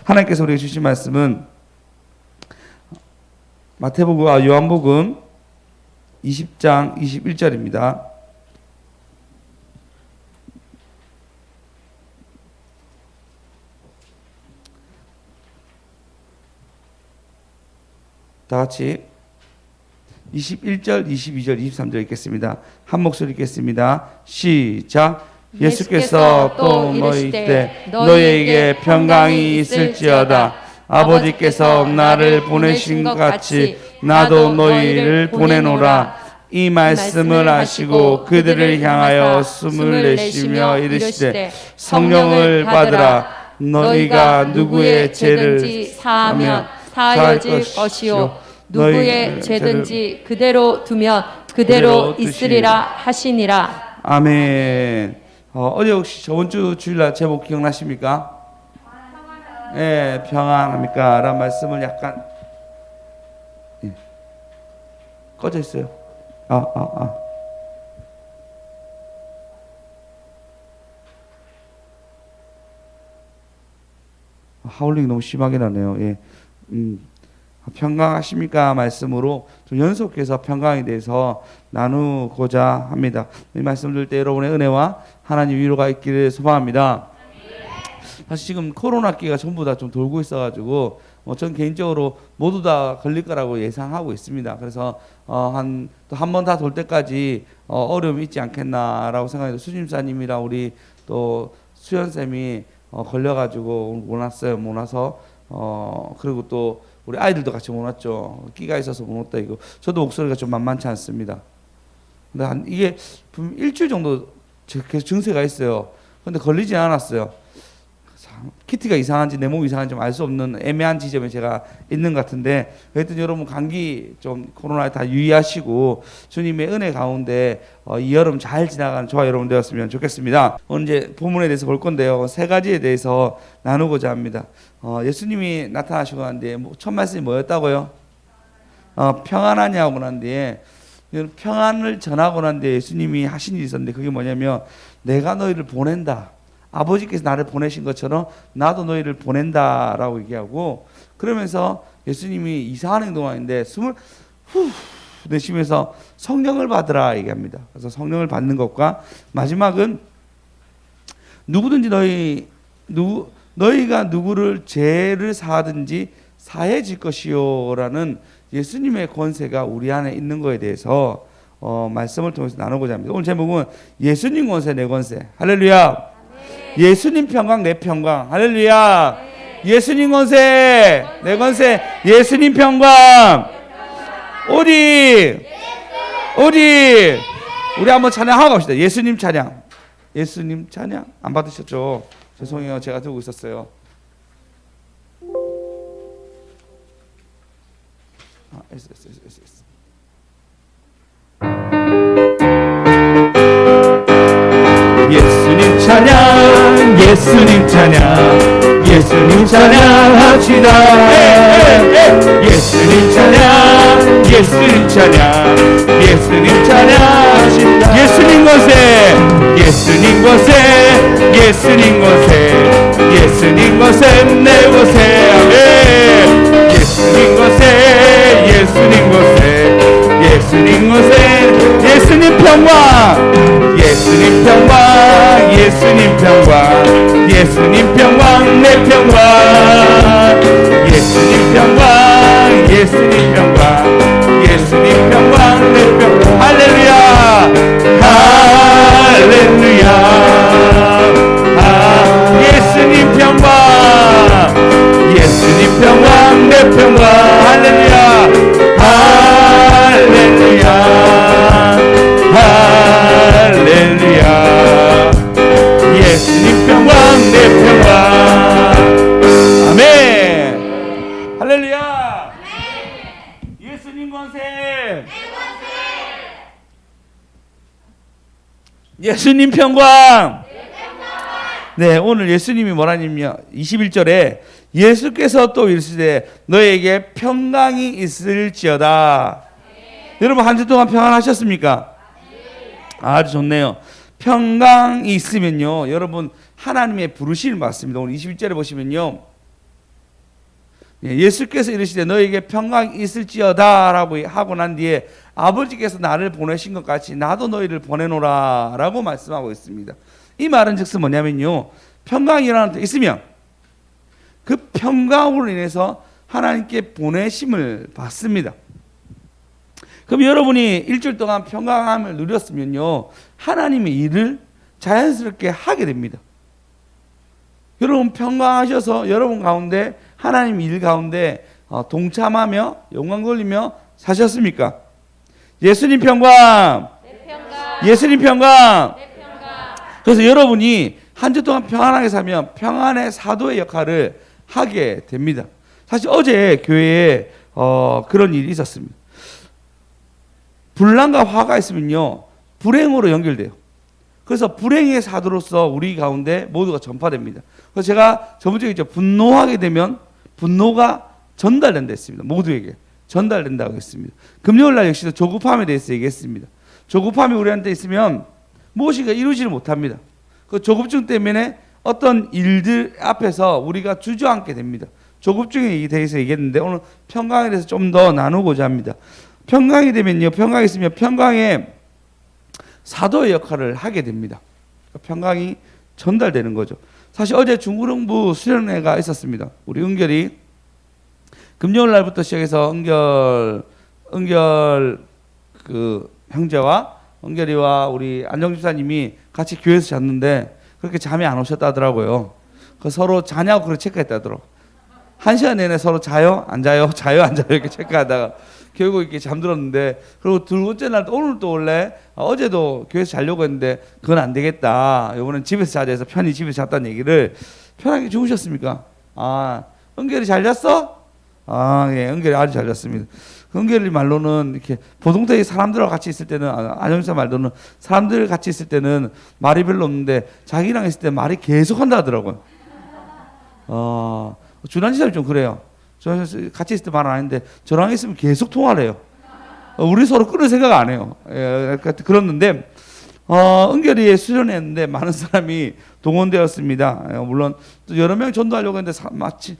하나님께서 우리에게 주신 말씀은 요한복음 20장 21절입니다. 다 같이 21절, 22절, 23절 읽겠습니다. 한 목소리 읽겠습니다. 시작. 예수께서 또 너희때 너희에게 평강이 있을지어다. 아버지께서 나를 보내신 것 같이 나도 너희를 보내노라. 이 말씀을 하시고 그들을 향하여 숨을 내쉬며 이르시되 성령을 받으라. 너희가 누구의 죄를 사하면 사하여질 것이요 누구의 죄든지 그대로 두면 그대로 있으리라 하시니라. 아멘. 어제 혹시 저번 주 주일날 제목 기억나십니까? 예, 평안합니까? 라는 말씀을 약간 꺼져 있어요. 하울링 너무 심하게 나네요. 예. 평강하십니까? 말씀으로 좀 연속해서 평강에 대해서 나누고자 합니다. 이 말씀 들을 때 여러분의 은혜와 하나님 위로가 있기를 소망합니다. 사실 지금 코로나기가 전부 다 좀 돌고 있어가지고 전 개인적으로 모두 다 걸릴 거라고 예상하고 있습니다. 그래서 한 번 다 돌 때까지 어려움이 있지 않겠나라고 생각해요. 수집사님이랑 우리 또 수연쌤이 걸려가지고 못 왔어요. 못 와서 그리고 또 우리 아이들도 같이 못 왔죠. 끼가 있어서 못 왔다 이거. 저도 목소리가 좀 만만치 않습니다. 근데 이게 일주일 정도 계속 증세가 있어요. 근데 걸리진 않았어요. 키티가 이상한지 내 몸이 이상한지 좀 알 수 없는 애매한 지점에 제가 있는 것 같은데, 하여튼 여러분 감기 좀 코로나에 다 유의하시고 주님의 은혜 가운데 이 여름 잘 지나가는 저와 여러분 되었으면 좋겠습니다. 오늘 이제 본문에 대해서 볼 건데요, 세 가지에 대해서 나누고자 합니다. 예수님이 나타나시고 난 뒤에 첫 말씀이 뭐였다고요? 평안하냐고 난 뒤에, 평안을 전하고 난 뒤에 예수님이 하신 일이 있었는데 그게 뭐냐면 내가 너희를 보낸다. 아버지께서 나를 보내신 것처럼 나도 너희를 보낸다라고 얘기하고, 그러면서 예수님이 이상한 행동하는데 숨을 후 내쉬면서 성령을 받으라 얘기합니다. 그래서 성령을 받는 것과 마지막은 누구든지 너희가 누구를 죄를 사하든지 사해질 것이요라는 예수님의 권세가 우리 안에 있는 것에 대해서 말씀을 통해서 나누고자 합니다. 오늘 제목은 예수님 권세 내 권세. 할렐루야. 예수님 평강 내 평강. 할렐루야. 예수님 권세 내 권세. 예수님 평강. 우리 한번 찬양하고 갑시다. 예수님 찬양. 예수님 찬양 안 받으셨죠? 죄송해요. 제가 들고 있었어요. 예수님 찬양, 예수님 찬양, 예수님 찬양합시다. 예수님 찬양, 예수님 찬양, 예수님 찬양합시다. 예수님 권세, 예수님 권세, 예수님 권세, 예수님 권세 내 권세. 아멘. 예수님 권세, 예수님 권세, 예수님 권세, 예수님 평강, 예수님 평강, 예수님 평강, 예수님 평강 내 평강. 예수님 평강, 예수님 평강, 예수님 평강 내 평강. 할렐루야, 할렐루야. 예수님 평강, 예수님 평강 내 평강. 할렐루야, 할렐루야, 할렐루야. 예수님 평강 내 평강. 아멘. 할렐루야. 예수님 권세, 예수님 평강. 네, 오늘 예수님이 뭐라냐면 21절에 예수께서 또 이르시되 너에게 평강이 있을지어다. 여러분 한 주 동안 평안하셨습니까? 아주 좋네요. 평강이 있으면요, 여러분 하나님의 부르심을 받습니다. 오늘 21절에 보시면요, 예수께서 이르시되 너에게 평강이 있을지어다 라고 하고 난 뒤에 아버지께서 나를 보내신 것 같이 나도 너희를 보내노라 라고 말씀하고 있습니다. 이 말은 즉슨 뭐냐면요, 평강이라는 데 있으면 그 평강으로 인해서 하나님께 보내심을 받습니다. 그럼 여러분이 일주일 동안 평강함을 누렸으면요, 하나님의 일을 자연스럽게 하게 됩니다. 여러분 평강하셔서 여러분 가운데 하나님 일 가운데 동참하며 영광 돌리며 사셨습니까? 예수님 평강, 내 평강, 예수님 평강. 내 평강. 그래서 여러분이 한 주 동안 평안하게 살면 평안의 사도의 역할을 하게 됩니다. 사실 어제 교회에 그런 일이 있었습니다. 분란과 화가 있으면요, 불행으로 연결돼요. 그래서 불행의 사도로서 우리 가운데 모두가 전파됩니다. 그래서 제가 저번 주에 분노하게 되면 분노가 전달된다 했습니다. 모두에게 전달된다고 했습니다. 금요일 날 역시도 조급함에 대해서 얘기했습니다. 조급함이 우리한테 있으면 무엇인가 이루지를 못합니다. 그 조급증 때문에 어떤 일들 앞에서 우리가 주저앉게 됩니다. 조급증에 대해서 얘기했는데 오늘 평강에 대해서 좀 더 나누고자 합니다. 평강이 되면요, 평강이 있으면 평강의 사도의 역할을 하게 됩니다. 평강이 전달되는 거죠. 사실 어제 중구릉부 수련회가 있었습니다. 우리 은결이 금요일 날부터 시작해서 은결 그 형제와 은결이와 우리 안정 집사님이 같이 교회에서 잤는데 그렇게 잠이 안 오셨다 하더라고요. 그 서로 자냐고 그렇게 체크했다더라고. 1시간 내내 서로 자요? 안 자요? 자요? 안 자요? 이렇게 체크하다가 결국 이렇게 잠들었는데, 그리고 두 번째 날 오늘 또 원래 어제도 교회에서 자려고 했는데 그건 안 되겠다, 이번엔 집에서 자자 해서 편히 집에서 잤다는 얘기를. 편하게 주무셨습니까? 아, 은결이 잘 잤어? 아, 예, 은결이 아주 잘 잤습니다. 은결이 말로는 이렇게 보통적인 사람들하고 같이 있을 때는, 안영사 말로는 사람들 같이 있을 때는 말이 별로 없는데 자기랑 있을 때 말이 계속 한다 하더라고요. 준환 지사님 좀 그래요. 저 같이 있을 때 말 안 하는데 저랑 있으면 계속 통화를 해요. 우리 서로 끊을 생각 안 해요. 예, 그렇는데 은결이의 수련회였는데 많은 사람이 동원되었습니다. 물론 또 여러 명 전도하려고 했는데 마치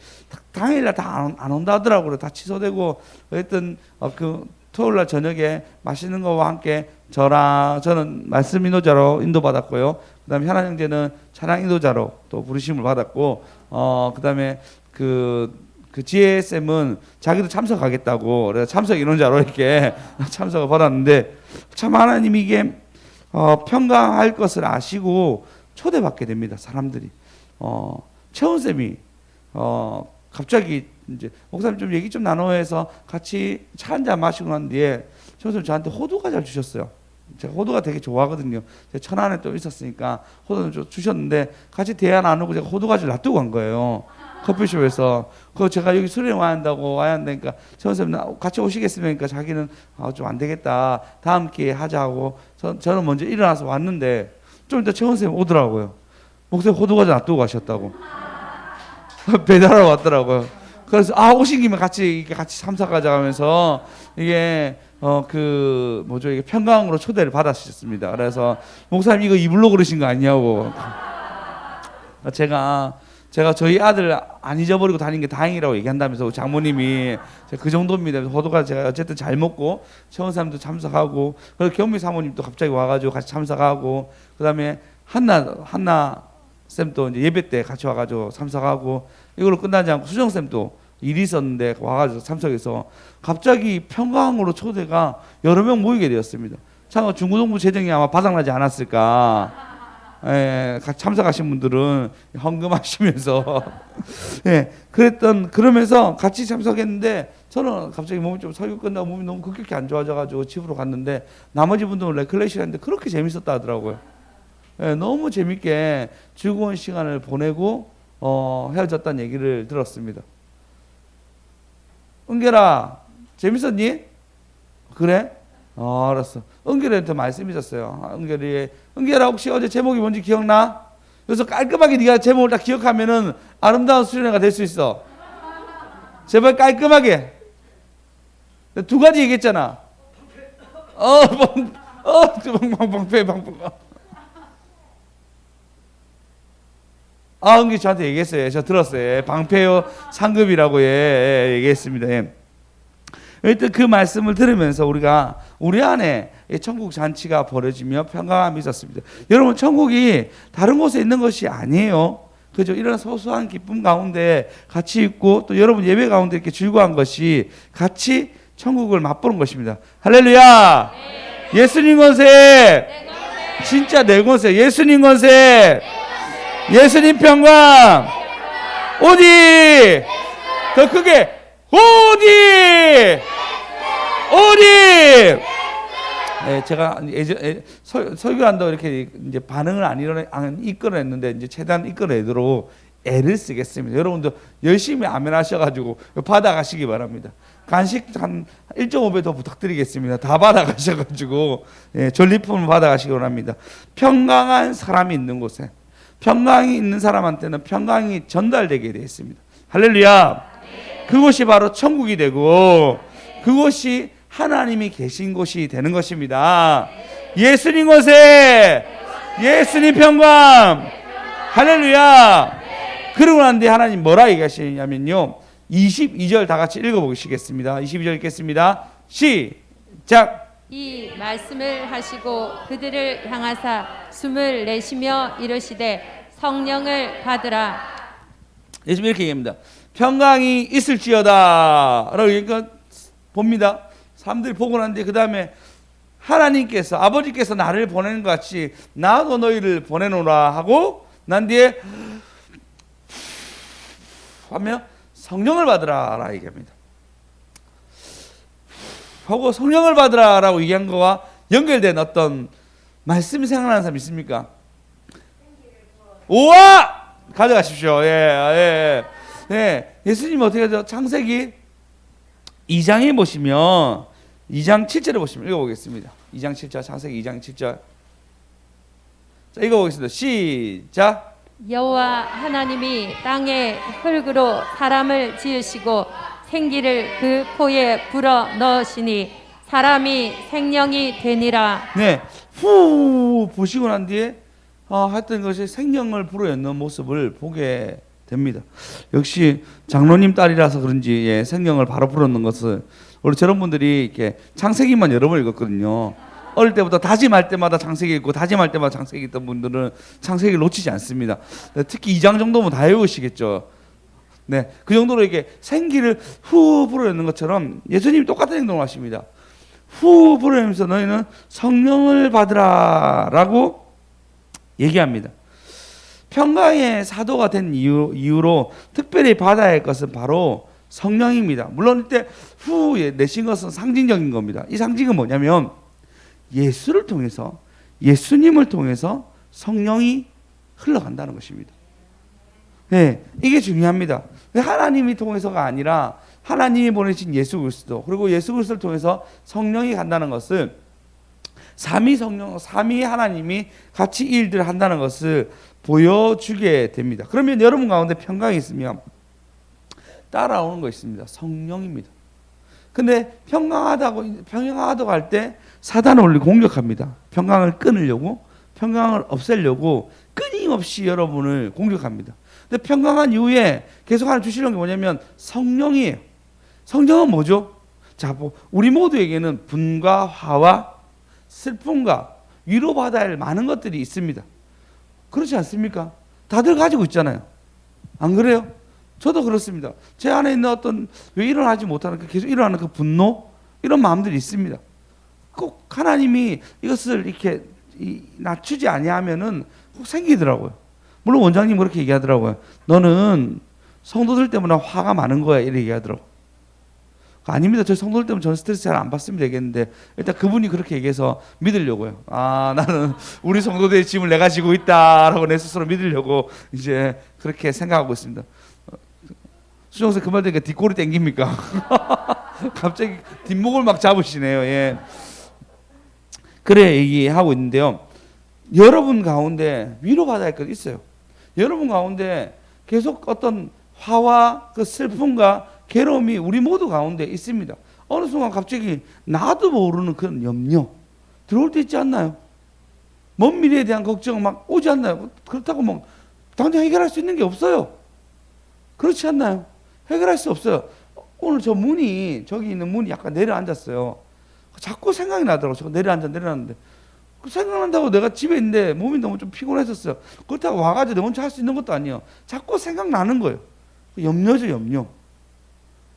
당일날 다 안 온다 하더라고요. 다 취소되고. 하여튼 그 토요일날 저녁에 맛있는 거와 함께 저는 말씀 인도자로 인도받았고요. 그다음에 현안 형제는 찬양 인도자로 또 부르심을 받았고, 그다음에 그 지혜쌤은 자기도 참석하겠다고 그래서 참석 인원자로 이렇게 참석을 받았는데, 참 하나님이 이게 평강할 것을 아시고 초대받게 됩니다. 사람들이. 채원쌤이 갑자기 이제 목사님 좀 얘기 좀 나눠해서 같이 차 한잔 마시고 난 뒤에 채원쌤 저한테 호두과자를 주셨어요. 제가 호두가 되게 좋아하거든요. 제가 천안에 또 있었으니까 호두를 주셨는데 같이 대화 나누고 제가 호두과자를 놔두고 간 거예요. 커피숍에서. 그거 제가 여기 수련회 와야 한다니까 채원쌤 같이 오시겠습니까? 자기는 좀 안 되겠다, 다음 기회에 하자 하고 저는 먼저 일어나서 왔는데 좀 이따 채원쌤 오더라고요. 목사님 호두과자 놔두고 가셨다고. 배달하러 왔더라고요. 그래서 오신 김에 같이 참석하자 하면서 이게 이게 평강으로 초대를 받았었습니다. 그래서 목사님 이거 입으로 그러신 거 아니냐고. 제가 저희 아들 안 잊어버리고 다니는 게 다행이라고 얘기한다면서 장모님이. 그 정도입니다. 호두가 제가 어쨌든 잘 먹고 채원사님도 참석하고, 그리고 경미 사모님도 갑자기 와가지고 같이 참석하고, 그다음에 한나 쌤도 이제 예배 때 같이 와가지고 참석하고, 이걸로 끝나지 않고 수정 쌤도 일이 있었는데 와가지고 참석해서 갑자기 평강으로 초대가 여러 명 모이게 되었습니다. 참 중고등부 재정이 아마 바닥나지 않았을까. 예, 같이 참석하신 분들은 헌금하시면서 예, 그러면서 같이 참석했는데, 저는 갑자기 몸이 좀 설교 끝나고 몸이 너무 급격히 안 좋아져가지고 집으로 갔는데 나머지 분들은 레클레이션 했는데 그렇게 재밌었다 하더라고요. 예, 너무 재밌게 즐거운 시간을 보내고 헤어졌다는 얘기를 들었습니다. 은결아, 재밌었니? 그래? 알았어. 은결이한테 말씀 있었어요. 은결아 혹시 어제 제목이 뭔지 기억나? 그래서 깔끔하게 네가 제목을 다 기억하면은 아름다운 수련회가 될 수 있어. 제발 깔끔하게. 두 가지 얘기했잖아. 방패. 은기 저한테 얘기했어요. 저 들었어요. 예, 방패요 상급이라고 얘기했습니다. 예. 일단 그 말씀을 들으면서 우리가 우리 안에 천국 잔치가 벌어지며 평강함이 있었습니다. 여러분, 천국이 다른 곳에 있는 것이 아니에요. 그죠? 이런 소소한 기쁨 가운데 같이 있고 또 여러분 예배 가운데 이렇게 즐거운 것이 같이 천국을 맛보는 것입니다. 할렐루야! 네. 예수님 권세! 네, 진짜 내 권세! 예수님 권세! 네, 예수님 평강! 네, 어디? 더 크게! 어디? 어디? 네, 제가 설교한다고 이렇게 이제 반응을 안 이끌어냈는데 이제 최대한 이끌어내도록 애를 쓰겠습니다. 여러분도 열심히 아멘 하셔가지고 받아가시기 바랍니다. 간식 한 1.5배 더 부탁드리겠습니다. 다 받아가셔가지고 전리품을 받아가시기 원합니다. 평강한 사람이 있는 곳에, 평강이 있는 사람한테는 평강이 전달되게 되어 있습니다. 할렐루야. 그곳이 바로 천국이 되고 그곳이 하나님이 계신 곳이 되는 것입니다. 예수님 곳에 예수님 평강. 할렐루야. 그러고 난 뒤에 하나님 뭐라 얘기하시냐면요, 22절 다 같이 읽어보시겠습니다. 22절 읽겠습니다. 시작. 이 말씀을 하시고 그들을 향하사 숨을 내쉬며 이르시되 성령을 받으라. 예수님 이렇게 얘기합니다. 평강이 있을지어다 라고 그러니까 봅니다. 사람들이 보고 난 뒤에 그 다음에 하나님께서, 아버지께서 나를 보내는 것 같이 나도 너희를 보내노라 하고 난 뒤에 하며 성령을 받으라 라고 얘기합니다. 하고 성령을 받으라 라고 얘기한 거와 연결된 어떤 말씀이 생각나는 사람 있습니까? 우와! 가져가십시오. 예수님 어떻게 하죠? 창세기 2장에 보시면 2장 7절에 보시면 읽어보겠습니다. 2장 7절, 창세기 2장 7절. 자, 읽어보겠습니다. 시작. 여호와 하나님이 땅에 흙으로 사람을 지으시고 생기를 그 코에 불어 넣으시니 사람이 생명이 되니라. 네, 후 보시고 난 뒤에 했던 것이 생명을 불어넣는 모습을 보게 됩니다. 역시 장로님 딸이라서 그런지 생명을 바로 불어넣는 것을 우리 저런 분들이 이렇게 창세기만 여러 번 읽었거든요. 어릴 때부터 다짐할 때마다 창세기 읽고 다짐할 때마다 창세기 읽던 분들은 창세기를 놓치지 않습니다. 특히 2장 정도면 다 외우시겠죠. 네, 그 정도로 이렇게 생기를 후 불어넣는 것처럼 예수님이 똑같은 행동을 하십니다. 후 불어내면서 너희는 성령을 받으라라고 얘기합니다. 평강의 사도가 된 이유로 특별히 받아야 할 것은 바로 성령입니다. 물론 이때 후 내신 것은 상징적인 겁니다. 이 상징은 뭐냐면 예수를 통해서, 예수님을 통해서 성령이 흘러간다는 것입니다. 네, 이게 중요합니다. 하나님이 통해서가 아니라 하나님이 보내신 예수 그리스도, 그리고 예수 그리스도를 통해서 성령이 간다는 것을 삼위 성령, 삼위 하나님이 같이 일들을 한다는 것을 보여주게 됩니다. 그러면 여러분 가운데 평강이 있으면 따라오는 거 있습니다. 성령입니다. 근데 평강하다고 할 때 사단은 원래 공격합니다. 평강을 끊으려고, 평강을 없애려고 끊임없이 여러분을 공격합니다. 근데 평강한 이후에 계속 하나 주시는 게 뭐냐면 성령이에요. 성령은 뭐죠? 자, 우리 모두에게는 분과 화와 슬픔과 위로받아야 할 많은 것들이 있습니다. 그렇지 않습니까? 다들 가지고 있잖아요. 안 그래요? 저도 그렇습니다. 제 안에 있는 어떤 왜 일어나지 못하는 계속 일어나는 그 분노, 이런 마음들이 있습니다. 꼭 하나님이 이것을 이렇게 낮추지 아니하면은 꼭 생기더라고요. 물론 원장님 그렇게 얘기하더라고요. 너는 성도들 때문에 화가 많은 거야, 이렇게 얘기하더라고요. 아닙니다. 저 성도들 때문에 저는 스트레스 잘 안 받으면 되겠는데 일단 그분이 그렇게 얘기해서 믿으려고요. 나는 우리 성도들의 짐을 내가 지고 있다라고 내 스스로 믿으려고 이제 그렇게 생각하고 있습니다. 수정선 그 말 들으니까 뒷골이 땡깁니까? 갑자기 뒷목을 막 잡으시네요. 예. 그래 얘기하고 있는데요. 여러분 가운데 위로받아야 할 것이 있어요. 여러분 가운데 계속 어떤 화와 그 슬픔과 괴로움이 우리 모두 가운데 있습니다. 어느 순간 갑자기 나도 모르는 그런 염려 들어올 때 있지 않나요? 먼 미래에 대한 걱정 막 오지 않나요? 그렇다고 막 당장 해결할 수 있는 게 없어요. 그렇지 않나요? 해결할 수 없어요. 오늘 저 문이, 저기 있는 문이 약간 내려앉았어요. 자꾸 생각이 나더라고요. 저 내려앉았는데. 생각난다고 내가 집에 있는데 몸이 너무 좀 피곤했었어요. 그렇다고 와가지고 내 혼자 할 수 있는 것도 아니에요. 자꾸 생각나는 거예요. 염려죠, 염려.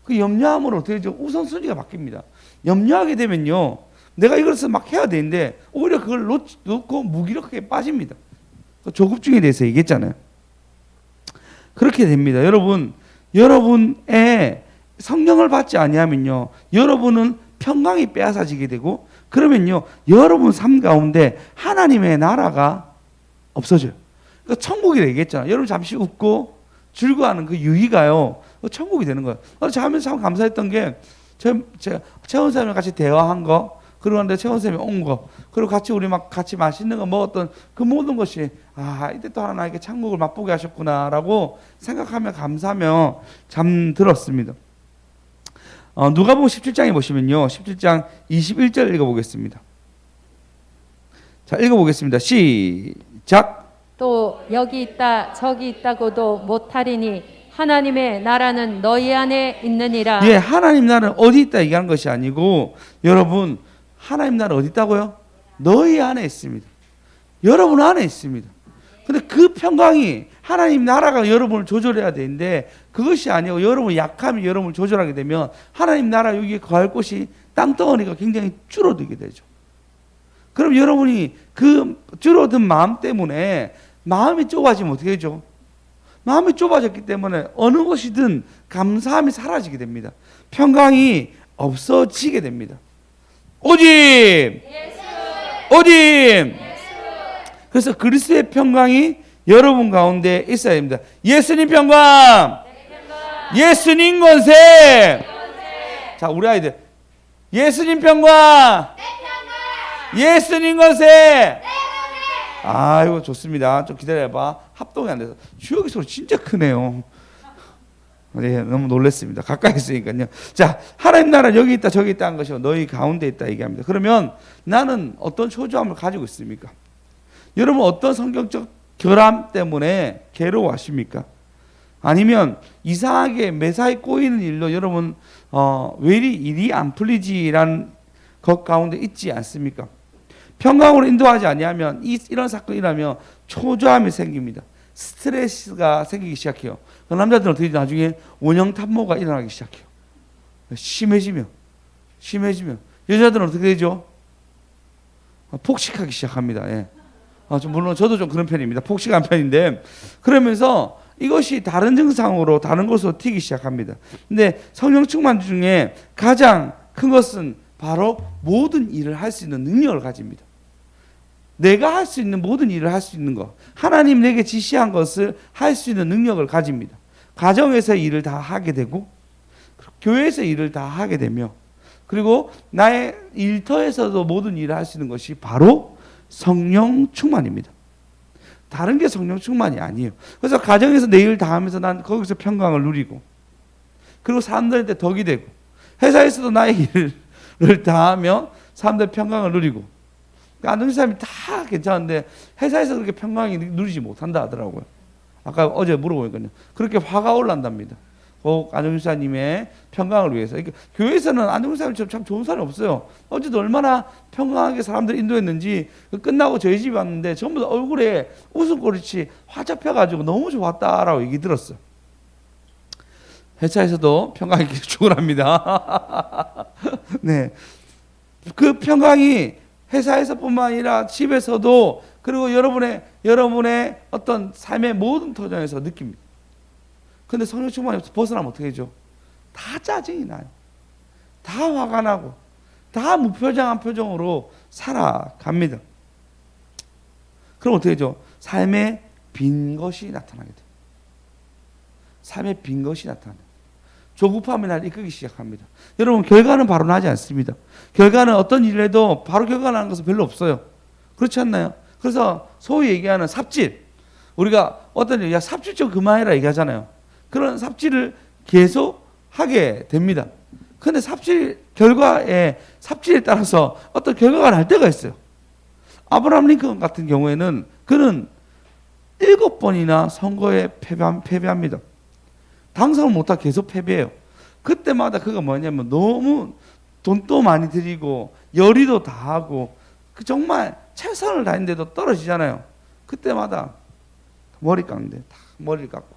그 염려함으로 어떻게 되죠? 우선순위가 바뀝니다. 염려하게 되면요, 내가 이것을 막 해야 되는데 오히려 그걸 놓고 무기력하게 빠집니다. 조급증에 대해서 얘기했잖아요. 그렇게 됩니다. 여러분의 성령을 받지 아니하면요, 여러분은 평강이 빼앗아지게 되고, 그러면요, 여러분 삶 가운데 하나님의 나라가 없어져요. 그러니까 천국이라 얘기했잖아요. 여러분 잠시 웃고 즐거워하는 그 유희가요, 천국이 되는 거예요. 제가 하면서 참 감사했던 게, 최원 쌤이랑 같이 대화한 거, 그러고 근데 최원 쌤이 온 거, 그리고 같이 우리 막 같이 맛있는 거 먹었던 그 모든 것이, 이때 또 하나 나에게 천국을 맛보게 하셨구나라고 생각하며 감사하며 잠들었습니다. 누가복음 17장에 보시면요, 17장 21절 읽어보겠습니다. 자, 읽어보겠습니다. 시작. 또 여기 있다 저기 있다고도 못하리니 하나님의 나라는 너희 안에 있느니라. 예, 하나님 나라는 어디 있다 얘기하는 것이 아니고, 여러분, 하나님 나라 어디 있다고요? 너희 안에 있습니다. 여러분 안에 있습니다. 근데 그 평강이, 하나님 나라가 여러분을 조절해야 되는데 그것이 아니고 여러분 약함이 여러분을 조절하게 되면 하나님 나라 여기에 거할 곳이 땅덩어리가 굉장히 줄어들게 되죠. 그럼 여러분이 그 줄어든 마음 때문에 마음이 좁아지면 어떻게 되죠? 마음이 좁아졌기 때문에 어느 것이든 감사함이 사라지게 됩니다. 평강이 없어지게 됩니다. 오직 그래서 그리스도의 평강이 여러분 가운데 있어야 됩니다. 예수님 평강, 예수님 권세. 자, 우리 아이들, 예수님 평강, 예수님 권세. 아이고, 좋습니다. 좀 기다려봐. 합동이 안 돼서. 주역이 소리 진짜 크네요. 네, 너무 놀랐습니다. 가까이 있으니까요. 자, 하나님 나라 여기 있다 저기 있다 한 것이 너희 가운데 있다 얘기합니다. 그러면 나는 어떤 초조함을 가지고 있습니까? 여러분 어떤 성경적 결함 때문에 괴로워하십니까? 아니면 이상하게 매사에 꼬이는 일로 여러분 왜 일이 안 풀리지라는 것 가운데 있지 않습니까? 평강으로 인도하지 아니하면 이런 사건이 일어나면 초조함이 생깁니다. 스트레스가 생기기 시작해요. 그 남자들은 어떻게 나중에 원형탄모가 일어나기 시작해요. 심해지면 여자들은 어떻게 되죠? 폭식하기 시작합니다. 예. 물론 저도 좀 그런 편입니다. 폭식한 편인데, 그러면서 이것이 다른 증상으로 다른 것으로 튀기 시작합니다. 근데 성령 충만 중에 가장 큰 것은 바로 모든 일을 할 수 있는 능력을 가집니다. 내가 할 수 있는 모든 일을 할 수 있는 것, 하나님 내게 지시한 것을 할 수 있는 능력을 가집니다. 가정에서 일을 다 하게 되고, 교회에서 일을 다 하게 되며, 그리고 나의 일터에서도 모든 일을 할 수 있는 것이 바로 성령 충만입니다. 다른 게 성령 충만이 아니에요. 그래서 가정에서 내 일 다 하면서 난 거기서 평강을 누리고, 그리고 사람들한테 덕이 되고, 회사에서도 나의 일을 다 하며 사람들 평강을 누리고, 안동시 사람이 다 괜찮은데 회사에서 그렇게 평강이 누리지 못한다 하더라고요. 아까 어제 물어보니까요. 그렇게 화가 올란답니다. 안동시사님의 평강을 위해서. 그러니까 교회에서는 안동시사님처럼 참 좋은 사람이 없어요. 어제도 얼마나 평강하게 사람들 인도했는지, 끝나고 저희 집에 왔는데 전부 다 얼굴에 웃음꽃이 화짝 펴가지고 너무 좋았다라고 얘기 들었어요. 회사에서도 평강이 계속 축원합니다. 네, 그 평강이 회사에서뿐만 아니라 집에서도, 그리고 여러분의 어떤 삶의 모든 도전에서 느낍니다. 근데 성령 충만이 없어 벗어나면 어떻게 되죠? 다 짜증이 나요. 다 화가 나고, 다 무표정한 표정으로 살아갑니다. 그럼 어떻게 되죠? 삶에 빈 것이 나타나게 돼요. 삶에 빈 것이 나타나요. 조급함이 날 이끌기 시작합니다. 여러분, 결과는 바로 나지 않습니다. 결과는 어떤 일을 해도 바로 결과가 나는 것은 별로 없어요. 그렇지 않나요? 그래서 소위 얘기하는 삽질, 우리가 어떤 일, 야 삽질 좀 그만해라 얘기하잖아요. 그런 삽질을 계속 하게 됩니다. 그런데 삽질에 따라서 어떤 결과가 날 때가 있어요. 아브라함 링컨 같은 경우에는 그는 7번이나 선거에 패배합니다. 당선을 못하고 계속 패배해요. 그때마다 그가 뭐냐면 너무 돈도 많이 들이고 열의도 다 하고 정말 최선을 다했는데도 떨어지잖아요. 그때마다 머리 깎는데 다 머리를 깎고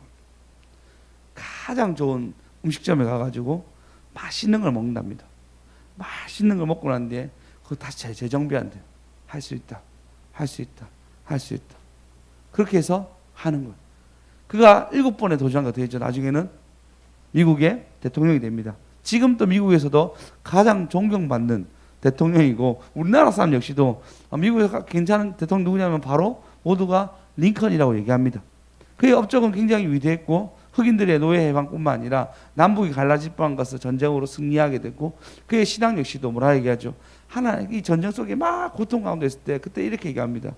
가장 좋은 음식점에 가가지고 맛있는 걸 먹는답니다. 맛있는 걸 먹고 난 뒤에 그거 다시 재정비한대요. 할 수 있다. 할 수 있다. 할 수 있다. 그렇게 해서 하는 거예요. 그가 7번에 도전한 거 되죠. 나중에는 미국의 대통령이 됩니다. 지금 또 미국에서도 가장 존경받는 대통령이고 우리나라 사람 역시도 미국에서 괜찮은 대통령 누구냐면 바로 모두가 링컨이라고 얘기합니다. 그의 업적은 굉장히 위대했고 흑인들의 노예 해방뿐만 아니라 남북이 갈라질 뻔한 것을 전쟁으로 승리하게 됐고 그의 신앙 역시도 뭐라 얘기하죠. 하나님 이 전쟁 속에 막 고통 가운데 있을 때 그때 이렇게 얘기합니다.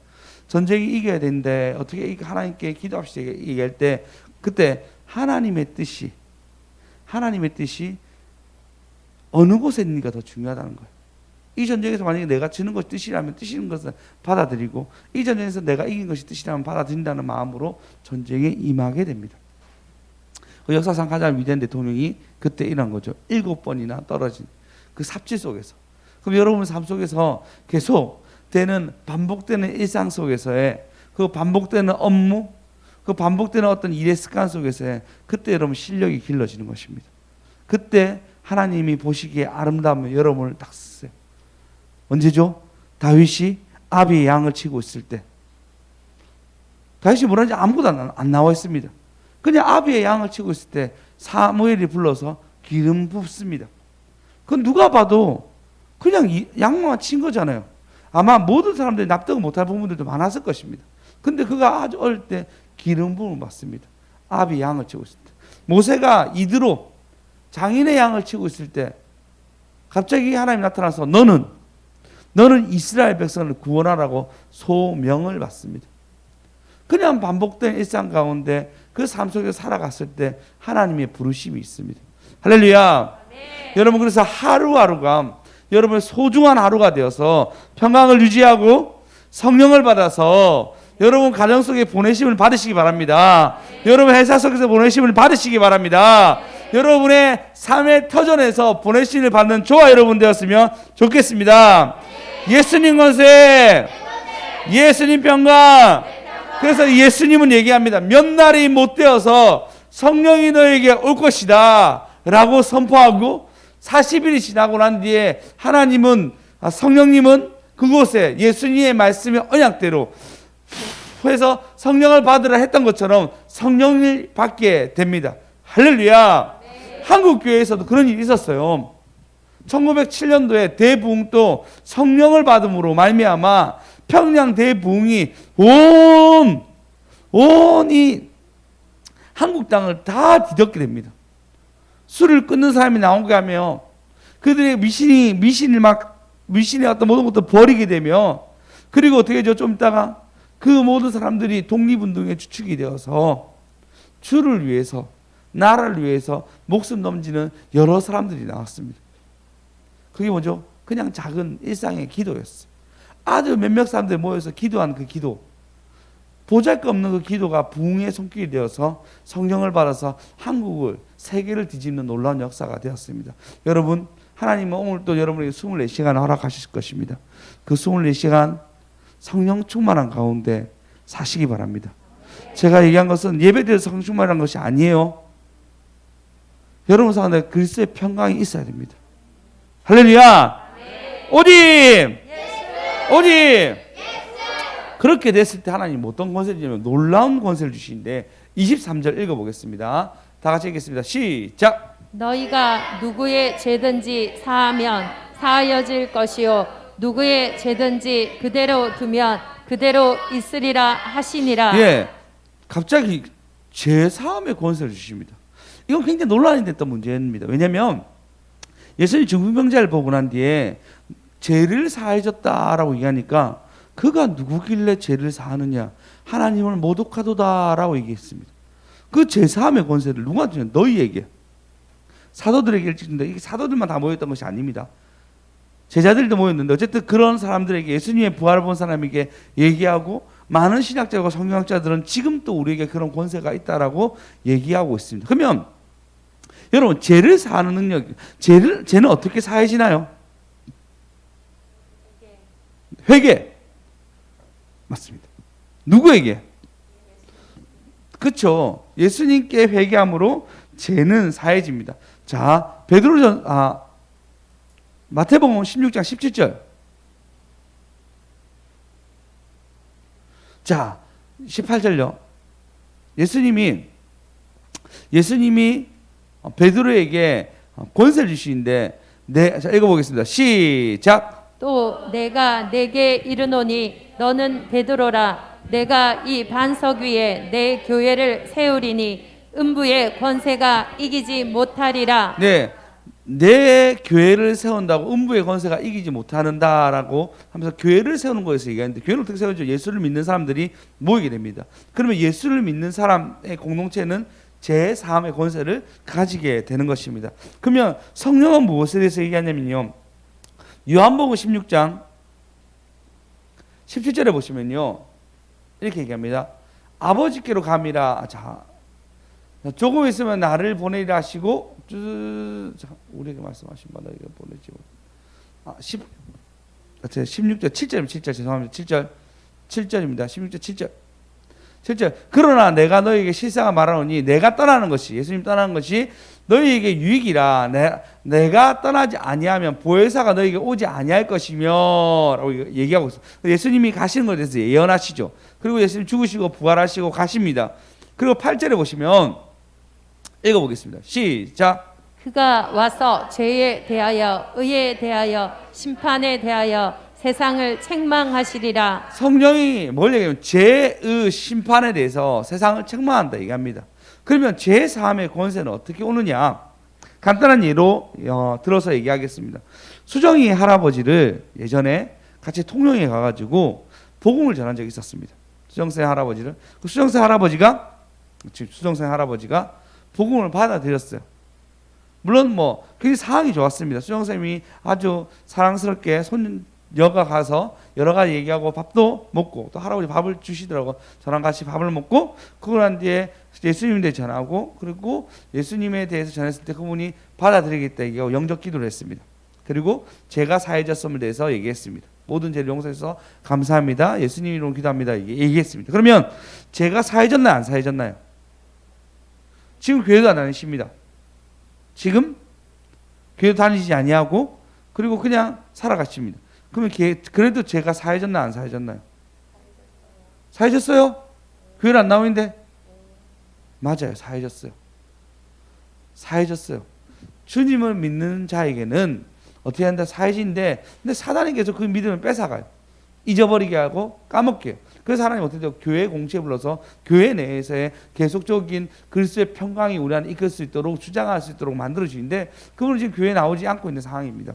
전쟁이 이겨야 되는데 어떻게 하나님께 기도합시다 얘기할 때 그때 하나님의 뜻이 어느 곳에 있는가 더 중요하다는 거예요. 이 전쟁에서 만약에 내가 지는 것이 뜻이라면 뜻이는 것을 받아들이고 이 전쟁에서 내가 이긴 것이 뜻이라면 받아들인다는 마음으로 전쟁에 임하게 됩니다. 그 역사상 가장 위대한 대통령이 그때 일어난 거죠. 7번이나 떨어진 그 삽질 속에서. 그럼 여러분 삶 속에서 계속 되는 반복되는 일상 속에서의 그 반복되는 업무, 그 반복되는 어떤 일의 습관 속에서의 그때 여러분 실력이 길러지는 것입니다. 그때 하나님이 보시기에 아름다우면 여러분을 딱 쓰세요. 언제죠? 다윗이 아비의 양을 치고 있을 때. 다윗이 뭐라는지 아무것도 안 나와 있습니다. 그냥 아비의 양을 치고 있을 때 사무엘이 불러서 기름 붓습니다. 그건 누가 봐도 그냥 양만 친 거잖아요. 아마 모든 사람들이 납득을 못할 부분들도 많았을 것입니다. 근데 그가 아주 어릴 때 기름 부음을 받습니다. 아비의 양을 치고 있을 때. 모세가 이드로 장인의 양을 치고 있을 때 갑자기 하나님이 나타나서 너는 이스라엘 백성을 구원하라고 소명을 받습니다. 그냥 반복된 일상 가운데 그 삶 속에 살아갔을 때 하나님의 부르심이 있습니다. 할렐루야. 네. 여러분 그래서 하루하루가 여러분의 소중한 하루가 되어서 평강을 유지하고 성령을 받아서 여러분 가정 속에 보내심을 받으시기 바랍니다. 네. 여러분 회사 속에서 보내심을 받으시기 바랍니다. 네. 여러분의 삶의 터전에서 보내심을 받는 저와 여러분 되었으면 좋겠습니다. 네. 예수님 권세, 예수님 평강. 그래서 예수님은 얘기합니다. 몇 날이 못 되어서 성령이 너에게 올 것이다 라고 선포하고 40일이 지나고 난 뒤에 성령님은 그곳에 예수님의 말씀의 언약대로 해서 성령을 받으라 했던 것처럼 성령을 받게 됩니다. 할렐루야. 네. 한국 교회에서도 그런 일이 있었어요. 1907년도에 대부흥도 성령을 받음으로 말미암아 평양 대부흥이 온 한국 땅을 다 뒤덮게 됩니다. 술을 끊는 사람이 나오게 하며 그들의 미신의 어떤 모든 것도 버리게 되며 그리고 어떻게 되죠? 좀 있다가 그 모든 사람들이 독립운동의 주축이 되어서 주를 위해서 나라를 위해서 목숨 넘기는 여러 사람들이 나왔습니다. 그게 뭐죠? 그냥 작은 일상의 기도였어요. 아주 몇몇 사람들이 모여서 기도한 그 기도, 보잘것없는 그 기도가 부흥의 손길이 되어서 성령을 받아서 한국을, 세계를 뒤집는 놀라운 역사가 되었습니다. 여러분, 하나님은 오늘 또 여러분에게 24시간을 허락하실 것입니다. 그 24시간 성령 충만한 가운데 사시기 바랍니다. 제가 얘기한 것은 예배드려서 성령 충만한 것이 아니에요. 여러분 가운데 그리스도의 평강이 있어야 됩니다. 할렐루야. 오직 그렇게 됐을 때 하나님 어떤 권세를 주냐면 놀라운 권세를 주시는데 23절 읽어보겠습니다. 다 같이 읽겠습니다. 시작. 너희가 누구의 죄든지 사하면 사하여질 것이요 누구의 죄든지 그대로 두면 그대로 있으리라 하시니라. 예, 갑자기 죄 사함의 권세를 주십니다. 이건 굉장히 논란이 됐던 문제입니다. 왜냐하면 예수님 중풍병자를 보고 난 뒤에 죄를 사해줬다라고 얘기하니까 그가 누구길래 죄를 사하느냐? 하나님을 모독하도다라고 얘기했습니다. 그 죄 사함의 권세를 누구한테 주냐? 너희에게. 사도들에게 주는데 이게 사도들만 다 모였던 것이 아닙니다. 제자들도 모였는데 어쨌든 그런 사람들에게 예수님의 부활을 본 사람에게 얘기하고 많은 신학자와 성경학자들은 지금 또 우리에게 그런 권세가 있다라고 얘기하고 있습니다. 그러면 여러분 죄를 사하는 능력, 죄는 어떻게 사해지나요? 회개. 맞습니다. 누구에게? 그렇죠. 예수님께 회개함으로 죄는 사해집니다. 자, 마태복음 16장 17절. 자, 18절요. 예수님이 베드로에게 권세를 주시는데, 자, 읽어보겠습니다. 시작. 또 내가 내게 이르노니 너는 베드로라. 내가 이 반석 위에 내 교회를 세우리니 음부의 권세가 이기지 못하리라. 네, 내 교회를 세운다고 음부의 권세가 이기지 못하는다라고 하면서 교회를 세우는 거에서 얘기하는데, 교회는 어떻게 세우죠? 예수를 믿는 사람들이 모이게 됩니다. 그러면 예수를 믿는 사람의 공동체는 제3의 권세를 가지게 되는 것입니다. 그러면 성령은 무엇에 대해서 얘기하냐면요, 요한복음 16장 17절에 보시면요, 이렇게 얘기합니다. 아버지께로 감이라. 자, 조금 있으면 나를 보내리라 하시고, 우리에게 말씀하신 바 너희가 보내지. 16절 7절 죄송합니다. 7절입니다. 16절 7절. 그러나 내가 너희에게 실상을 말하노니 내가 떠나는 것이, 예수님 떠나는 것이 너희에게 유익이라. 내가 떠나지 아니하면 보혜사가 너희에게 오지 아니할 것이며 라고 얘기하고 있어요. 예수님이 가시는 것에 대해서 예언하시죠. 그리고 예수님 죽으시고 부활하시고 가십니다. 그리고 8절에 보시면 읽어보겠습니다. 시작. 그가 와서 죄에 대하여 의에 대하여 심판에 대하여 세상을 책망하시리라. 성령이 뭘 얘기하면 죄의 심판에 대해서 세상을 책망한다 얘기합니다. 그러면 죄 사함의 권세는 어떻게 오느냐? 간단한 예로 들어서 얘기하겠습니다. 수정이 할아버지를 예전에 같이 통영에 가가지고 복음을 전한 적이 있었습니다. 수정생 할아버지를. 그 수정생 할아버지가 복음을 받아들였어요. 물론 굉장히 상황이 좋았습니다. 수정쌤이 아주 사랑스럽게 여가 가서 여러 가지 얘기하고 밥도 먹고, 또 할아버지 밥을 주시더라고. 저랑 같이 밥을 먹고, 그걸 한 뒤에 예수님에 대해 전하고, 그리고 예수님에 대해서 전했을 때 그분이 받아들이겠다 얘기하고 영접 기도를 했습니다. 그리고 제가 사해졌음을 대해서 얘기했습니다. 모든 죄를 용서해서 감사합니다. 예수님 이름으로 기도합니다. 얘기했습니다. 그러면 제가 사해졌나요? 안 사해졌나요? 지금 교회도 안 다니십니다. 지금 교회도 다니지 아니하고, 그리고 그냥 살아가십니다. 그러면 그래도 제가 사해졌나 안 사해졌나요? 사해졌어요? 교회를 안 나오는데? 맞아요. 사해졌어요. 주님을 믿는 자에게는 어떻게 한다? 사해진데, 근데 사단이 계속 그 믿음을 뺏어가요. 잊어버리게 하고 까먹게 해요. 그래서 하나님 어떻게 해요? 교회 공채 불러서 교회 내에서의 계속적인 그리스도의 평강이 우리 안에 이끌 수 있도록, 주장할 수 있도록 만들어주는데, 그분은 지금 교회에 나오지 않고 있는 상황입니다.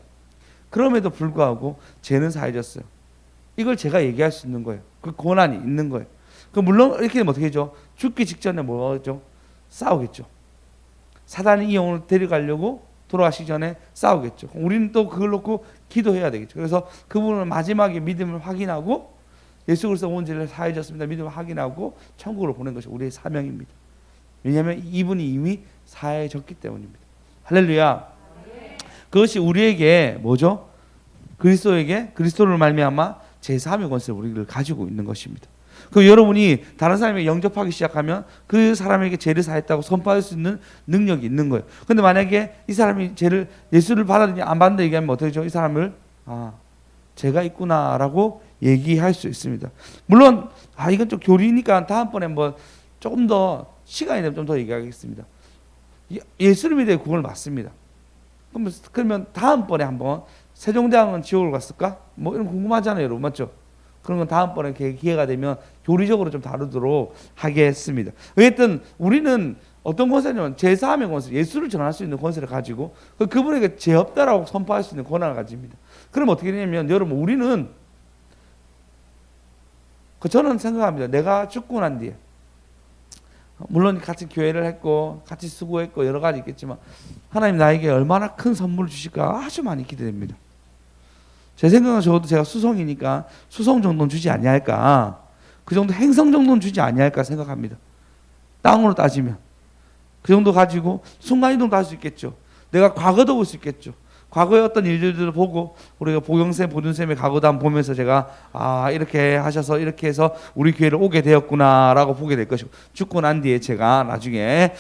그럼에도 불구하고 죄는 사해졌어요. 이걸 제가 얘기할 수 있는 거예요. 그 권한이 있는 거예요. 물론 이렇게 되면 어떻게 하죠? 죽기 직전에 뭐죠? 싸우겠죠. 사단이 이 영혼을 데려가려고 돌아가시기 전에 싸우겠죠. 우리는 또 그걸 놓고 기도해야 되겠죠. 그래서 그분은 마지막에 믿음을 확인하고, 예수 그리스도 온 죄를 사해졌습니다. 믿음을 확인하고 천국으로 보낸 것이 우리의 사명입니다. 왜냐하면 이분이 이미 사해졌기 때문입니다. 할렐루야. 그것이 우리에게 뭐죠? 그리스도를 말미암아 제3의 권세를 우리를 가지고 있는 것입니다. 그 여러분이 다른 사람에게 영접하기 시작하면 그 사람에게 죄를 사했다고 선포할 수 있는 능력이 있는 거예요. 근데 만약에 이 사람이 예수를 받았느냐 안 받는다 얘기하면 어떻게 되죠? 이 사람을 죄가 있구나라고 얘기할 수 있습니다. 물론 이건 좀 교리니까 다음번에 조금 더 시간이 되면 좀 더 얘기하겠습니다. 예수를 믿어 구원을 받습니다. 그러면 다음번에 한번 세종대왕은 지옥을 갔을까? 이런 궁금하잖아요, 여러분. 맞죠? 그런 건 다음번에 기회가 되면 교리적으로 좀 다루도록 하겠습니다. 어쨌든 우리는 어떤 권세냐면 제3의 권세, 예수를 전할 수 있는 권세를 가지고 그분에게 죄 없다라고 선포할 수 있는 권한을 가집니다. 그럼 어떻게 되냐면 여러분, 우리는 저는 생각합니다. 내가 죽고 난 뒤에, 물론 같이 교회를 했고 같이 수고했고 여러 가지 있겠지만 하나님 나에게 얼마나 큰 선물을 주실까 아주 많이 기대됩니다. 제 생각은 적어도 제가 수성이니까 수성 정도는 주지 아니할까. 그 정도 행성 정도는 주지 아니할까 생각합니다. 땅으로 따지면 그 정도 가지고 순간이동도 할 수 있겠죠. 내가 과거도 볼 수 있겠죠. 과거의 어떤 일들을 보고 우리가 보경쌤, 보준쌤의 과거도 한번 보면서 제가 이렇게 하셔서 이렇게 해서 우리 교회를 오게 되었구나라고 보게 될 것이고, 죽고 난 뒤에 제가 나중에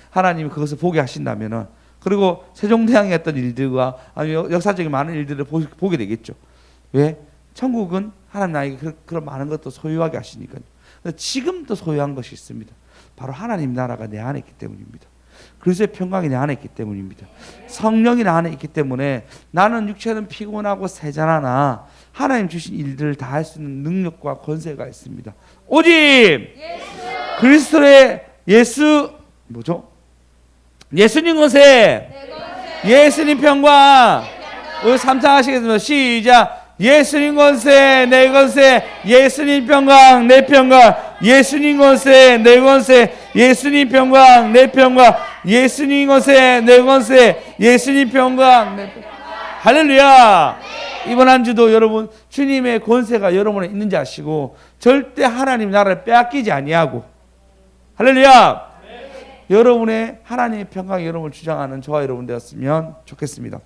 하나님이 그것을 보게 하신다면은, 그리고 세종대왕의 어떤 일들과 아니면 역사적인 많은 일들을 보게 되겠죠. 왜? 천국은 하나님 나에게 그런 많은 것도 소유하게 하시니까요. 지금도 소유한 것이 있습니다. 바로 하나님 나라가 내 안에 있기 때문입니다. 그리스도의 평강이 내 안에 있기 때문입니다. 성령이 내 안에 있기 때문에 나는 육체는 피곤하고 세잔하나 하나님 주신 일들을 다 할 수 있는 능력과 권세가 있습니다. 오직 그리스도의 예수님 권세, 예수님 평강. 우리 3장 하시겠습니다. 시작. 예수님 권세, 내 권세, 예수님 평강, 내 평강, 예수님 권세, 내 권세, 예수님 평강, 내 평강, 예수님 권세, 내 권세, 예수님 평강, 내 평강. 할렐루야. 이번 한 주도 여러분 주님의 권세가 여러분에 있는지 아시고 절대 하나님 나라를 빼앗기지 아니하고, 할렐루야. 여러분의 하나님의 평강이 여러분을 주장하는 저와 여러분 되었으면 좋겠습니다.